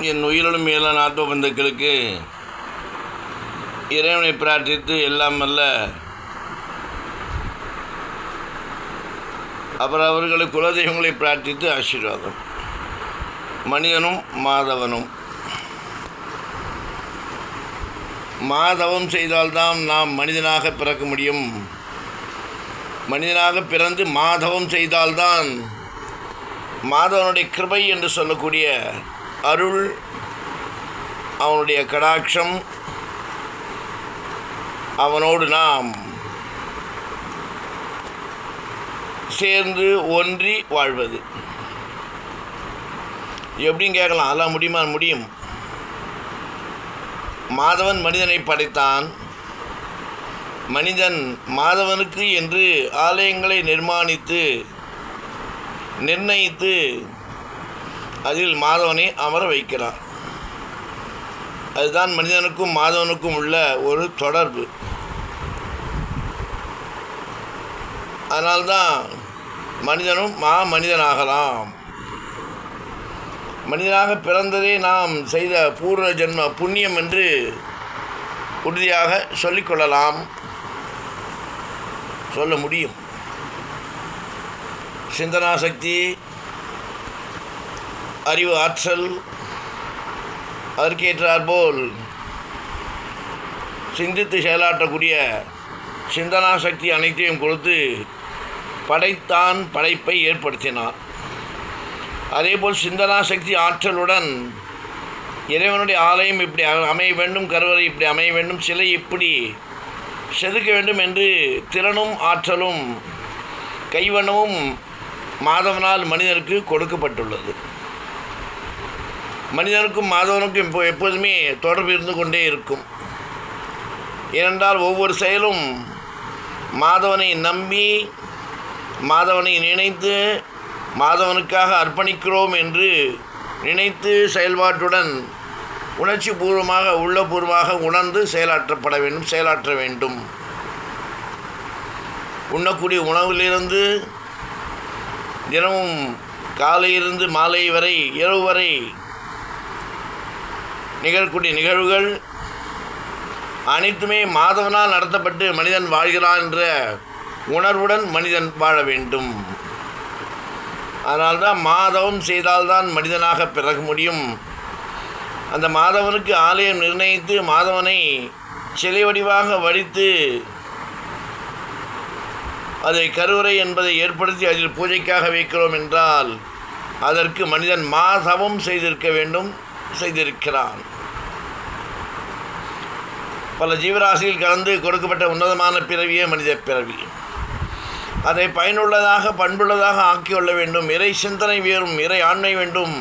என் உயிரிலும் மேலான ஆத்ம பந்துக்களுக்கு இறைவனை பிரார்த்தித்து எல்லாம் அல்ல அப்புறம் அவர்களை குலதெய்வங்களை பிரார்த்தித்து ஆசீர்வாதம். மனிதனும் மாதவனும் மாதவம் செய்தால்தான் நாம் மனிதனாக பிறக்க முடியும். மனிதனாக பிறந்து மாதவம் செய்தால்தான் மாதவனுடைய கிருபை என்று சொல்லக்கூடிய அருள், அவனுடைய கடாட்சம், அவனோடு நாம் சேர்ந்து ஒன்றி வாழ்வது. எப்படின்னு கேட்கலாம். அதெல்லாம் முடியுமா? முடியும். மாதவன் மனிதனை படைத்தான். மனிதன் மாதவனுக்கு என்று ஆலயங்களை நிர்ணயித்து அதில் மாதவனை அமர வைக்கிறான். அதுதான் மனிதனுக்கும் மாதவனுக்கும் உள்ள ஒரு தொடர்பு. அதனால்தான் மனிதனும் மனிதனாகலாம். மனிதனாக பிறந்ததே நாம் செய்த பூர்வ ஜென்ம புண்ணியம் என்று உறுதியாக சொல்லிக்கொள்ளலாம், சொல்ல முடியும். சிந்தனா சக்தி, அறிவு ஆற்றல், அதற்கேற்றாற்போல் சிந்தித்து செயலாற்றக்கூடிய சிந்தனா சக்தி அனைத்தையும் கொடுத்து படைத்தான், படைப்பை ஏற்படுத்தினான். அதேபோல் சிந்தனா சக்தி ஆற்றலுடன் இறைவனுடைய ஆலயம் இப்படி அமைய வேண்டும், கருவறை இப்படி அமைய வேண்டும், சிலை இப்படி செதுக்க வேண்டும் என்று திறனும் ஆற்றலும் கைவண்ணமும் மாதவனால் மனிதனுக்கு கொடுக்கப்பட்டுள்ளது. மனிதனுக்கும் மாதவனுக்கும் எப்போதுமே தொடர்பு இருந்து கொண்டே இருக்கும். ஏனென்றால் ஒவ்வொரு செயலும் மாதவனை நம்பி, மாதவனை நினைத்து, மாதவனுக்காக அர்ப்பணிக்கிறோம் என்று நினைத்து செயல்பாட்டுடன் உணர்ச்சி பூர்வமாக உள்ளபூர்வமாக உணர்ந்து செயலாற்ற வேண்டும். உண்ணக்கூடிய உணவிலிருந்து தினமும் காலையிலிருந்து மாலை வரை, இரவு வரை நிகழக்கூடிய நிகழ்வுகள் அனைத்துமே மாதவனால் நடத்தப்பட்டு மனிதன் வாழ்கிறான் என்ற உணர்வுடன் மனிதன் வாழ வேண்டும். அதனால்தான் மாதவம் செய்தால்தான் மனிதனாக பிறக்க முடியும். அந்த மாதவனுக்கு ஆலயம் நிர்ணயித்து மாதவனை சிலை வடிவாக வடித்து அதை கருவறை என்பதை ஏற்படுத்தி அதில் பூஜைக்காக வைக்கிறோம் என்றால் அதற்கு மனிதன் மாதவம் செய்திருக்கிறான். பல ஜீவராசியில் கலந்து கொடுக்கப்பட்ட உன்னதமான பிறவியே மனித பிறவி. அதை பயனுள்ளதாக பண்புள்ளதாக ஆக்கிக்கொள்ள வேண்டும். இறை சிந்தனை வேறும், இறை ஆண்மை வேண்டும்,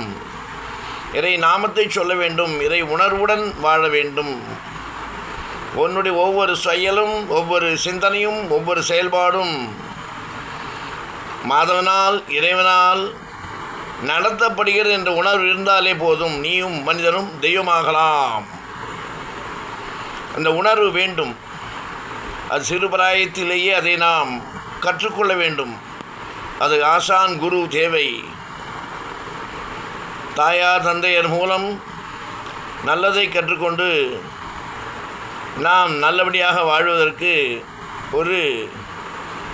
இறை நாமத்தை சொல்ல வேண்டும், இறை உணர்வுடன் வாழ வேண்டும். உன்னுடைய ஒவ்வொரு செயலும், ஒவ்வொரு சிந்தனையும், ஒவ்வொரு செயல்பாடும் மாதவனால், இறைவனால் நடத்தப்படுகிறது என்ற உணர்வு இருந்தாலே போதும், நீயும் மனிதனும் தெய்வமாகலாம். அந்த உணர்வு வேண்டும். அது சிறுபிராயத்திலேயே அதை நாம் கற்றுக்கொள்ள வேண்டும். அது ஆசான் குரு தேவை. தாயார் தந்தையர் மூலம் நல்லதை கற்றுக்கொண்டு நாம் நல்லபடியாக வாழ்வதற்கு ஒரு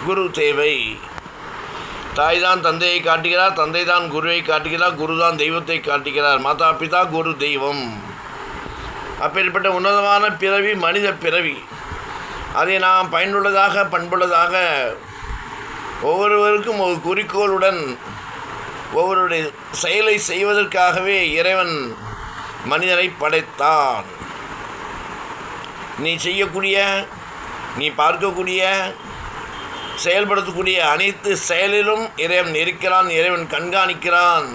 குரு தேவை. தாய் தான் தந்தையை காட்டுகிறார், தந்தை தான் குருவை காட்டுகிறார், குரு தான் தெய்வத்தை காட்டுகிறார். மாதா பிதா குரு தெய்வம். அப்பேற்பட்ட உன்னதமான பிறவி மனித பிறவி. அதை நாம் பயனுள்ளதாக பண்புள்ளதாக ஒவ்வொருவருக்கும் ஒரு குறிக்கோளுடன் ஒவ்வொருடைய செயலை செய்வதற்காகவே இறைவன் மனிதனை படைத்தான். நீ செய்யக்கூடிய, நீ பார்க்கக்கூடிய, செயல்படுத்தக்கூடிய அனைத்து செயலிலும் இறைவன் இருக்கிறான், இறைவன் கண்காணிக்கிறான்,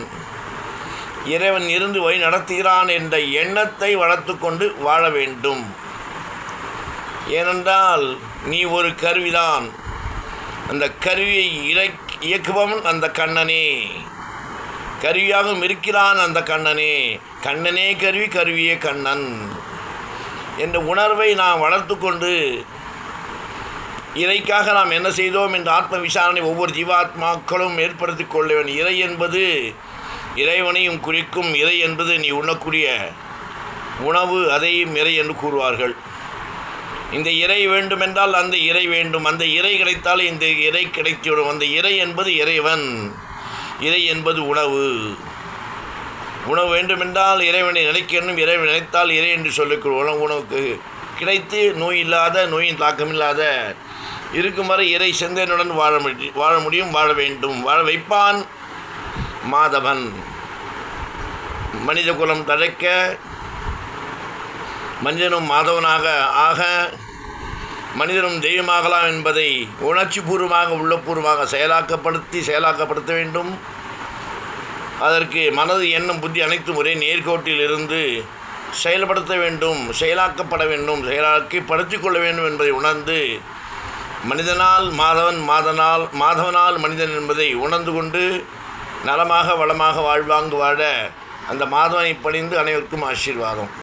இறைவன் இருந்து வழி நடத்துகிறான் என்ற எண்ணத்தை வளர்த்து கொண்டு வாழ வேண்டும். ஏனென்றால் நீ ஒரு கருவிதான். அந்த கருவியை இயக்குபவன் அந்த கண்ணனே. கருவியாகவும் இருக்கிறான் அந்த கண்ணனே. கண்ணனே கருவி, கருவியே கண்ணன் என்ற உணர்வை நாம் வளர்த்து கொண்டு இறைக்காக நாம் என்ன செய்தோம் என்ற ஆத்ம விசாரணை ஒவ்வொரு ஜீவாத்மாக்களும் ஏற்படுத்தி கொள்ள வேண்டும். இறை என்பது இறைவனையும் குறிக்கும். இறை என்பது நீ உண்ணக்கூடிய உணவு, அதையும் இறை என்று கூறுவார்கள். இந்த இறை வேண்டுமென்றால் அந்த இறை வேண்டும். அந்த இறை கிடைத்தால் இந்த இறை கிடைத்துவிடும். அந்த இறை என்பது இறைவன், இறை என்பது உணவு. உணவு வேண்டுமென்றால் இறைவனை நினைக்கணும். இறைவனை நினைத்தால் இறை என்று சொல்லிக்கொள்வோம். உணவுக்கு கிடைத்து நோய் இல்லாத, நோயின் தாக்கமில்லாத இருக்கும் வரை இறை சிந்தனையுடன் வாழ முடியும், வாழ வேண்டும், வாழ வைப்பான் மாதவன். மனித குலம் தழைக்க, மனிதனும் மாதவனாக ஆக, மனிதனும் தெய்வமாகலாம் என்பதை உணர்ச்சி பூர்வமாக, உள்ளபூர்வமாக செயலாக்கப்படுத்த வேண்டும். அதற்கு மனது, எண்ணம், புத்தி அனைத்தும் ஒரே நேர்கோட்டில் இருந்து செயல்படுத்த வேண்டும், செயலாக்கப்பட வேண்டும், செயலாக்கப்படுத்திக் கொள்ள வேண்டும் என்பதை உணர்ந்து, மனிதனால் மாதவன், மாதவனால் மனிதன் என்பதை உணர்ந்து கொண்டு நலமாக வளமாக வாழ்வாங்கு வாழ அந்த மாதவனை பணிந்து அனைவருக்கும் ஆசீர்வாதம்.